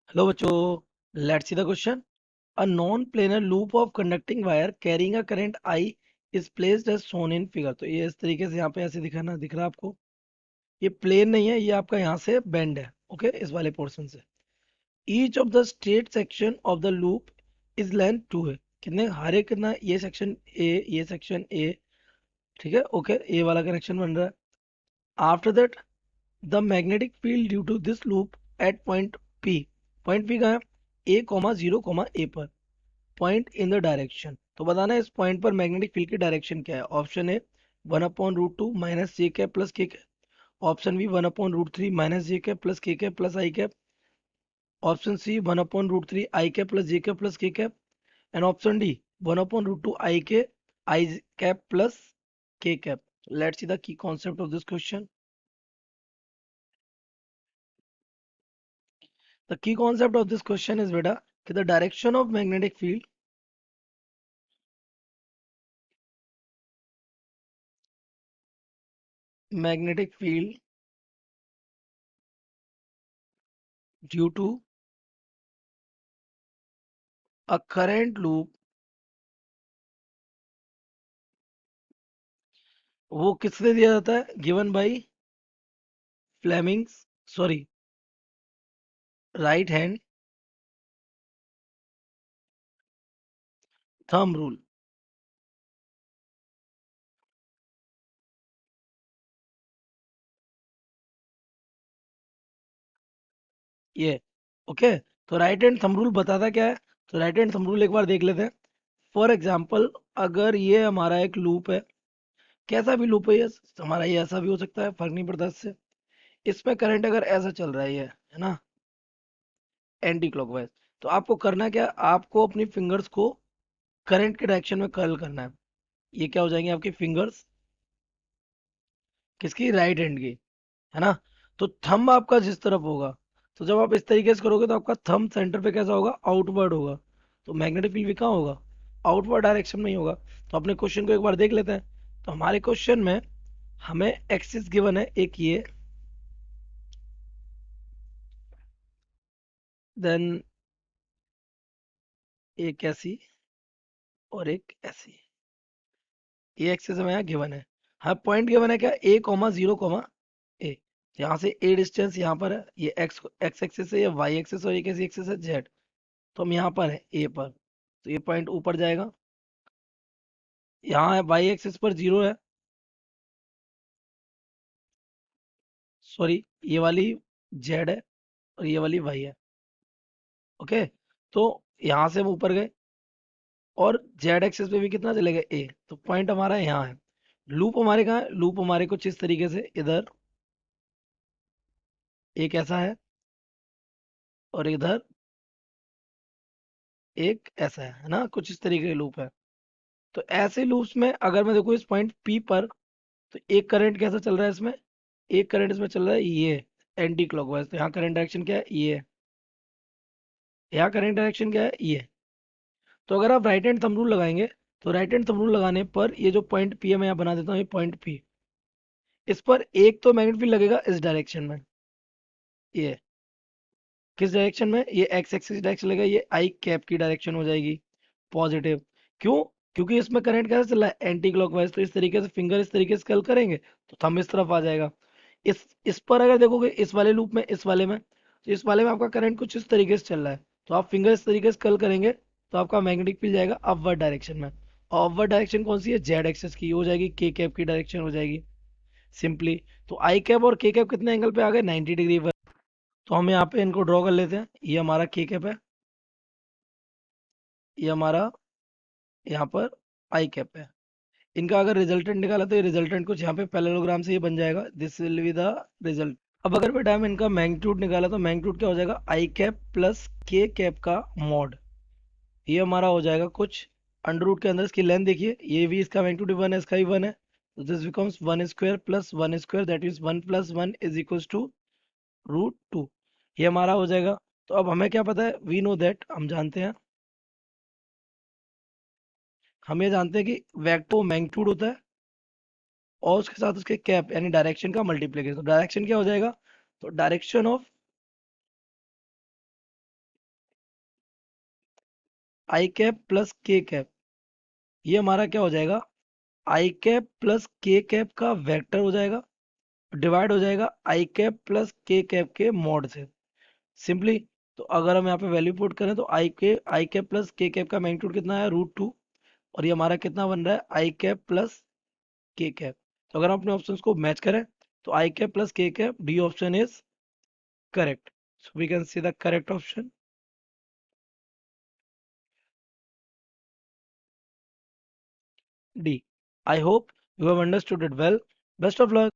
Hello बच्चों, let's see the question. A non planar loop of conducting wire carrying a current I is placed as shown in figure. तो ये इस तरीके से यहाँ पे ऐसे दिखाना दिख रहा है आपको. ये प्लेन नहीं है, ये आपका यहाँ से बेंड है. ओके, इस वाले पोर्शन से each of the straight section of the loop is length 2 है. कितने हर एक कितना, ये सेक्शन ए, ये सेक्शन ए. ठीक है, ओके, ए वाला कनेक्शन बन रहा है. After that the magnetic field due to this loop at point P. Point P कहाँ है? A comma zero comma A पर. Point in the direction. तो बताना है इस पॉइंट पर मैग्नेटिक फील्ड की डायरेक्शन क्या है. Option A 1/√2 minus J cap plus K cap. Option B 1/√3 minus J cap plus K cap plus I cap. Option C 1/√3 I cap plus J cap plus K cap. And option D 1/√2 आई के आई cap plus K cap. Let's see the key concept of this question. The key concept of this question is beta कि the direction of magnetic field due to a current loop वो किससे दिया जाता है? Given by Fleming's, sorry, right hand thumb rule. ये okay. तो right hand thumb rule बताता क्या है? तो राइट हैंड थंब रूल एक बार देख लेते हैं. फॉर एग्जांपल, अगर ये हमारा एक लूप है, कैसा भी लूप है ये, हमारा ये ऐसा भी हो सकता है, फर्क नहीं पड़ता इससे. इसमें करंट अगर ऐसा चल रहा है, ये है ना, एंटी क्लॉकवाइज. तो आपको करना क्या, आपको अपनी फिंगर्स को करंट के डायरेक्शन में कर्ल करना है. ये क्या हो जाएंगे आपकी फिंगर्स? किसकी? राइट हैंड की, है ना. तो थंब आपका जिस तरफ होगा, तो जब आप इस तरीके से करोगे तो आपका थंब सेंटर पे कैसा होगा? आउटवर्ड होगा. तो मैग्नेटिक फील्ड भी कहाँ होगा? आउटवर्ड डायरेक्शन में ही होगा. तो अपने क्वेश्चन को एक बार देख लेते हैं. तो हमारे क्वेश्चन में हमें एक्सिस गिवन है, एक ये, देन एक ऐसी और एक ऐसी. ये एक्सिस हमें यहाँ गिवन है. हाँ, पॉइंट गिवन है क्या? ए कॉमा जीरो कॉमा ए. यहाँ से ए डिस्टेंस यहाँ पर है, ये एक्स एक्स एक्सिस है, ये वाई एक्सिस, और ये कैसी एक्सिस है? जेड. तो हम यहाँ पर है ए पर, तो ये पॉइंट ऊपर जाएगा. यहाँ है वाई एक्सिस पर जीरो है, सॉरी, ये वाली जेड है और ये वाली वाई है. ओके. तो यहाँ से हम ऊपर गए और जेड एक्सिस पे भी कितना चलेगा? ए. तो पॉइंट हमारा यहाँ है. लूप हमारे कहाँ है? लूप हमारे कुछ इस तरीके से इधर एक ऐसा है और इधर एक ऐसा है ना, कुछ इस तरीके का लूप है. तो ऐसे लूप्स में अगर मैं देखूँ इस पॉइंट पी पर, तो एक करंट कैसा चल रहा है इसमें? एक करंट इसमें चल रहा है ये एंटी क्लॉकवाइज. तो यहाँ करंट डायरेक्शन क्या है? ये. यहाँ करंट डायरेक्शन क्या है? ये. तो अगर आप राइट हैंड थंब रूल लगाएंगे, तो राइट हैंड थंब रूल लगाने पर ये जो पॉइंट पी है, मैं यहाँ बना देता हूँ, ये पॉइंट पी. इस पर एक तो मैग्नेट फील्ड लगेगा इस डायरेक्शन में. ये किस डायरेक्शन में? ये एक्स एक्सिस डायरेक्शन लगेगा. ये आई कैप की डायरेक्शन हो जाएगी पॉजिटिव. क्यों? क्योंकि इसमें करंट कैसे चल रहा है? Anti clockwise. तो इस तरीके से फिंगर इस तरीके से कर्ल करेंगे तो थंब इस तरफ आ जाएगा. इस पर अगर देखोगे इस वाले लूप में, इस वाले में, तो इस वाले में आपका करंट कुछ इस तरीके से चल रहा है. तो आप फिंगर इस तरीके से कर्ल करेंगे तो आपका मैग्नेटिक फील्ड जाएगा अपवर्ड डायरेक्शन में. और अपवर्ड डायरेक्शन कौन सी है? जेड एक्सिस की हो जाएगी, के कैप की डायरेक्शन हो जाएगी सिंपली. तो आई कैप और के कैप कितने एंगल पे आ गए? 90 डिग्री पर. तो हम यहाँ पे इनको ड्रॉ कर लेते हैं. ये हमारा के कैप है, ये हमारा यहाँ पर आई कैप है. इनका अगर रिजल्टेंट निकाला तो ये रिजल्टेंट कुछ यहाँ पे पैरेललोग्राम से ये बन जाएगा. This will be the result. अब अगर बेटा हम इनका मैग्नीट्यूड निकाला तो मैग्नीट्यूड क्या हो जाएगा? आई कैप प्लस के कैप का मॉड. ये हमारा हो जाएगा कुछ अंडर रूट के अंदर. इसकी लेंथ देखिए, ये भी इसका मैग्नीट्यूड 1 है, इसका भी 1 है. तो this becomes 1² plus 1² that is 1+1 is equals to √2. ये हमारा हो जाएगा. तो अब हमें क्या पता है? वी नो दैट, हम जानते हैं, हम ये जानते हैं कि वेक्टर मैग्नीट्यूड होता है और उसके साथ उसके कैप यानी डायरेक्शन का मल्टीप्लीकेशन. तो डायरेक्शन क्या हो जाएगा? तो direction of I cap plus K cap, ये हमारा क्या हो जाएगा, आई कैप प्लस के कैप का वेक्टर हो जाएगा, डिवाइड हो जाएगा आई कैप प्लस के कैप के मॉड से, सिंपली। तो अगर हम यहाँ पे वैल्यू पुट करें तो I cap plus K cap का मैग्नीट्यूड कितना है, √2, और ये हमारा कितना बन रहा है, I cap plus K cap. तो अगर हम अपने ऑप्शंस को मैच करें तो I cap plus K cap, D option is correct. So we can see the correct option D. I hope you have understood it well. Best of luck.